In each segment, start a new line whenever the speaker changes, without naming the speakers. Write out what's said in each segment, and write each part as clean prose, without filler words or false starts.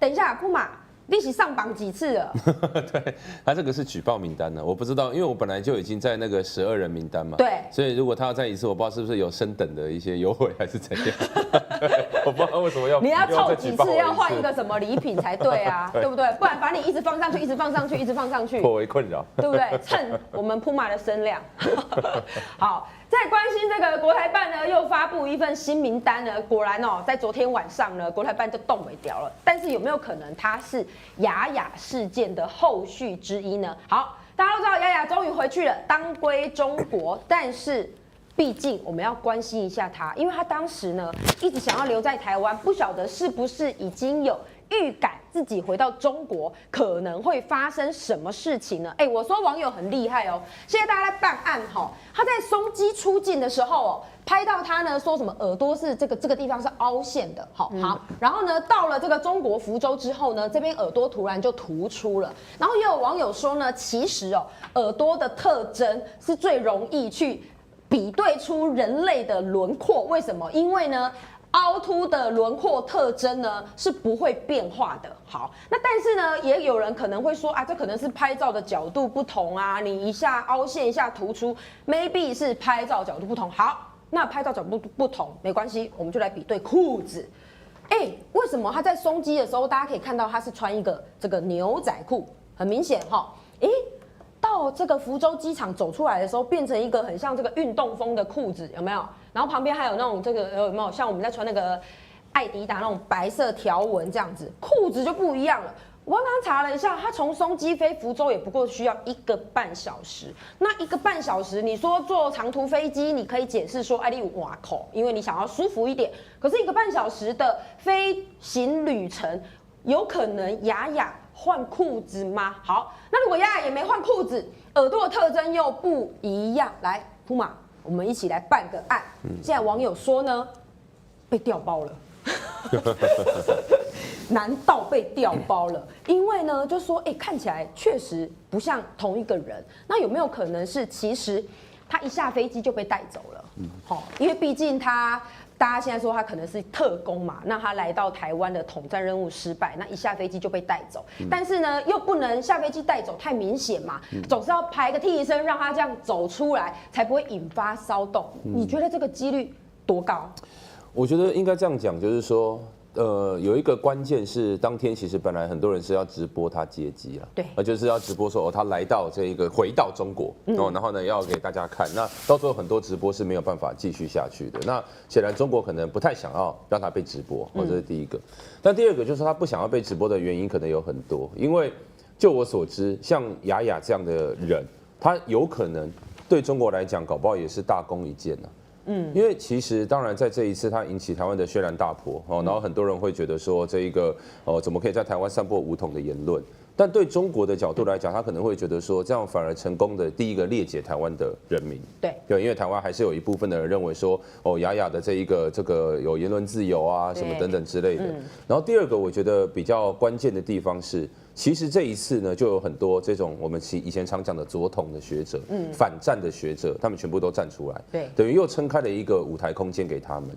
等一下，库马。你是上榜几次了？
对，他这个是举报名单呢，我不知道，因为我本来就已经在那个12人名单嘛。
对。
所以如果他要再一次，我不知道是不是有升等的一些优惠还是怎样。对，我不知道为什么要。
你要凑几次要换一个什么礼品才对啊，对不对？不然把你一直放上去，一直放上去，一直放上去，
颇为困扰，
对不对？蹭我们普马的声量。好。在关心这个国台办呢，又发布一份新名单呢。果然哦，在昨天晚上呢，国台办就动尾掉了。但是有没有可能它是雅雅事件的后续之一呢？好，大家都知道雅雅终于回去了，当归中国。但是毕竟我们要关心一下她，因为她当时呢一直想要留在台湾，不晓得是不是已经有预感自己回到中国可能会发生什么事情呢？我说网友很厉害哦，现在大家在办案哈，他在松基出境的时候哦，拍到他呢说什么耳朵是这个地方是凹陷的，好，然后呢到了这个中国福州之后呢，这边耳朵突然就突出了，然后也有网友说呢，其实哦耳朵的特征是最容易去比对出人类的轮廓，为什么？因为呢。凹凸的轮廓特征呢是不会变化的。好，那但是呢，也有人可能会说啊，这可能是拍照的角度不同啊，你一下凹陷一下突出 ，maybe 是拍照角度不同。好，那拍照角度不同没关系，我们就来比对裤子。为什么他在松基的时候，大家可以看到他是穿一个这个牛仔裤，很明显哈。到这个福州机场走出来的时候，变成一个很像这个运动风的裤子，有没有？然后旁边还有那种这个有没有像我们在穿那个艾迪达那种白色条纹这样子，裤子就不一样了。我刚刚查了一下，他从松基飞福州也不过需要1个半小时。那1个半小时，你说坐长途飞机，你可以解释说，你有挖口，因为你想要舒服一点。可是1个半小时的飞行旅程，有可能雅雅换裤子吗？好，那如果雅雅也没换裤子，耳朵的特征又不一样，来，普马，我们一起来办个案。现在网友说呢，被调包了。难道被调包了？因为呢，就说看起来确实不像同一个人。那有没有可能是其实他一下飞机就被带走了？因为毕竟大家现在说他可能是特工嘛，那他来到台湾的统战任务失败，那一下飞机就被带走。但是呢，又不能下飞机带走太明显嘛，总是要排个替身让他这样走出来，才不会引发骚动。你觉得这个几率多高？
我觉得应该这样讲，就是说。有一个关键是，当天其实本来很多人是要直播他接机了，
对，
就是要直播说他来到这一个回到中国，然后呢要给大家看。那到时候很多直播是没有办法继续下去的。那显然中国可能不太想要让他被直播，这是第一个。但第二个就是他不想要被直播的原因可能有很多，因为就我所知，像雅雅这样的人，他有可能对中国来讲，搞不好也是大功一件呢。因为其实当然在这一次，它引起台湾的轩然大波然后很多人会觉得说这一个怎么可以在台湾散播武统的言论？但对中国的角度来讲，他可能会觉得说这样反而成功的第一个裂解台湾的人民。对，因为台湾还是有一部分的人认为说雅雅的这个有言论自由啊什么等等之类的。然后第二个我觉得比较关键的地方是。其实这一次呢，就有很多这种我们以前常讲的左统的学者，反战的学者，他们全部都站出来，对，等于又撑开了一个舞台空间给他们。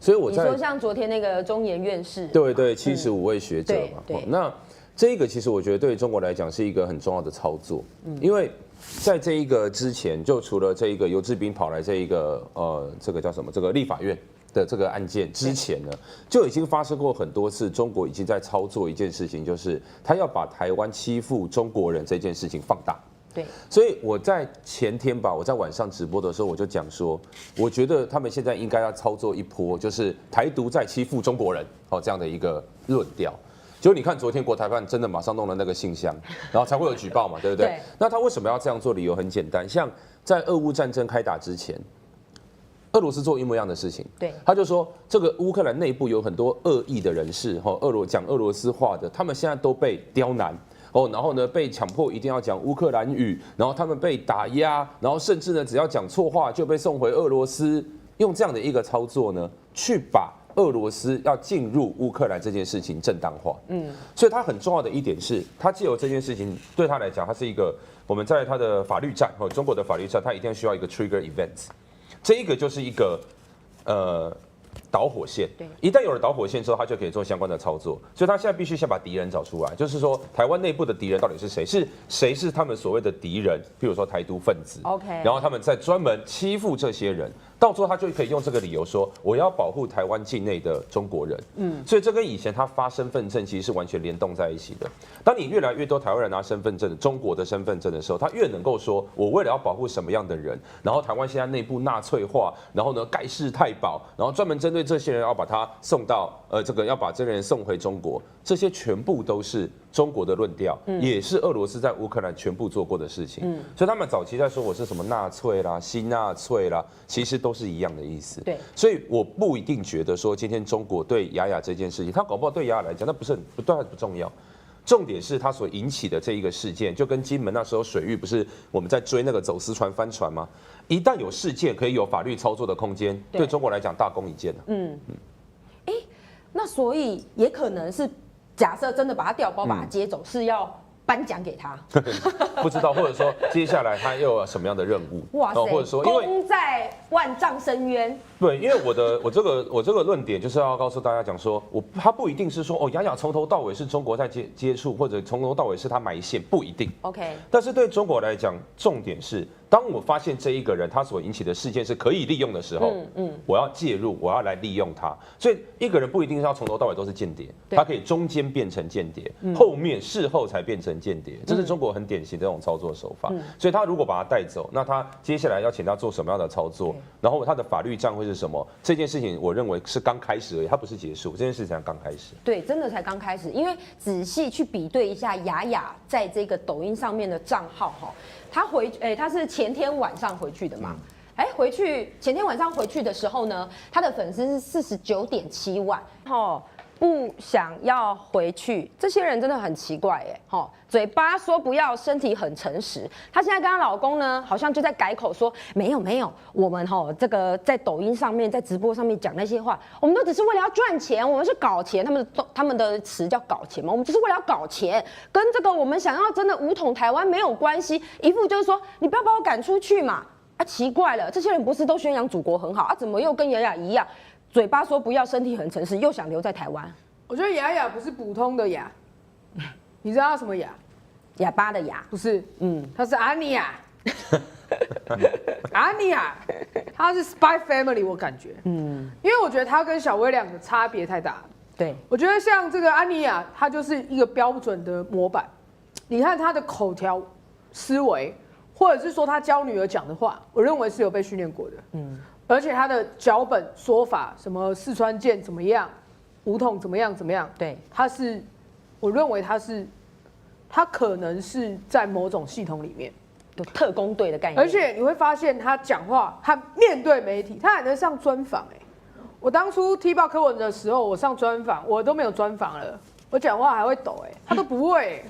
所以你
说像昨天那个中研院士，
对75位学者嘛，那这个其实我觉得对中国来讲是一个很重要的操作，因为在这一个之前，就除了这一个游志斌跑来这一个这个叫什么这个立法院。的这个案件之前呢，就已经发生过很多次，中国已经在操作一件事情，就是他要把台湾欺负中国人这件事情放大。对，所以我在前天吧，我在晚上直播的时候，我就讲说，我觉得他们现在应该要操作一波，就是台独在欺负中国人，这样的一个论调。结果你看，昨天国台办真的马上弄了那个信箱，然后才会有举报嘛，对不对？那他为什么要这样做？理由很简单，像在俄乌战争开打之前。俄罗斯做一模一样的事情，对，他就说这个乌克兰内部有很多恶意的人士，讲俄罗斯话的，他们现在都被刁难，然后呢被强迫一定要讲乌克兰语，然后他们被打压，然后甚至呢只要讲错话就被送回俄罗斯，用这样的一个操作呢，去把俄罗斯要进入乌克兰这件事情正当化。所以他很重要的一点是，他藉由这件事情对他来讲，他是一个我们在他的法律战中国的法律战，他一定需要一个 trigger event。这一个就是一个导火线，一旦有了导火线之后，他就可以做相关的操作。所以他现在必须先把敌人找出来，就是说台湾内部的敌人到底是谁？谁是他们所谓的敌人？譬如说台独分子
，OK，
然后他们在专门欺负这些人，到最后他就可以用这个理由说，我要保护台湾境内的中国人。所以这跟以前他发身份证其实是完全联动在一起的。当你越来越多台湾人拿身份证，中国的身份证的时候，他越能够说，我为了要保护什么样的人，然后台湾现在内部纳粹化，然后呢盖世太保，然后专门针对这些人要把他送到要把这个人送回中国，这些全部都是中国的论调，也是俄罗斯在乌克兰全部做过的事情。所以他们早期在说我是什么纳粹啦、新纳粹啦，其实都是一样的意思。
对，
所以我不一定觉得说今天中国对雅雅这件事情，他搞不好对雅雅来讲那不重要。重点是它所引起的这一个事件，就跟金门那时候水域不是我们在追那个走私船翻船吗？一旦有事件可以有法律操作的空间，对中国来讲大功一件。
那所以也可能是假设真的把他调包，把他接走，是要颁奖给他，
不知道，或者说接下来他又有什么样的任务？
哇塞，
或者说因为
功在万丈深渊。
对，因为我这个论点就是要告诉大家讲说，他不一定是说雅雅从头到尾是中国在接触，或者从头到尾是他埋线，不一定。
OK，
但是对中国来讲，重点是当我发现这一个人他所引起的事件是可以利用的时候，我要介入，我要来利用他。所以一个人不一定是要从头到尾都是间谍，他可以中间变成间谍，后面事后才变成间谍，这是中国很典型的这种操作手法。所以他如果把他带走，那他接下来要请他做什么样的操作，然后他的法律战会是什么？这件事情我认为是刚开始而已，它不是结束，这件事情才刚开始。
对，真的才刚开始，因为仔细去比对一下雅雅在这个抖音上面的账号哈，他是前天晚上回去的嘛。前天晚上回去的时候呢，他的粉丝是49.7万，不想要回去，这些人真的很奇怪耶，嘴巴说不要，身体很诚实。她现在跟她老公呢，好像就在改口说没有，我们这个在抖音上面，在直播上面讲那些话，我们都只是为了要赚钱，我们是搞钱，他们的词叫搞钱嘛，我们只是为了要搞钱，跟这个我们想要真的武统台湾没有关系，一副就是说你不要把我赶出去嘛。奇怪了，这些人不是都宣扬祖国很好怎么又跟雅雅一样，嘴巴说不要，身体很诚实，又想留在台湾？
我觉得雅雅不是普通的雅，你知道她什么雅？
哑巴的哑？
不是，她是阿尼亚。阿尼亚，她是 Spy Family， 我感觉，因为我觉得她跟小威廉的差别太大了。
对，
我觉得像这个安妮亚，她就是一个标准的模板。你看她的口条、思维，或者是说她教女儿讲的话，我认为是有被训练过的。而且她的脚本说法，什么四川舰怎么样，武统怎么样，对，我认为她可能是在某种系统里面
有特工队的概念。
而且你会发现她讲话，她面对媒体，她还能上专访我当初踢爆柯文的时候，我上专访，我都没有专访了，我讲话还会抖他都不会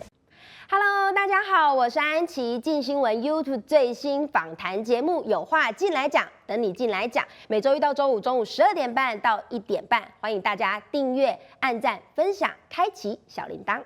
Hello， 大家好，我是安琪，镜新闻 YouTube 最新访谈节目有话进来讲，等你进来讲，每周一到周五中午12点半到1点半，欢迎大家订阅、按赞、分享、开启小铃铛。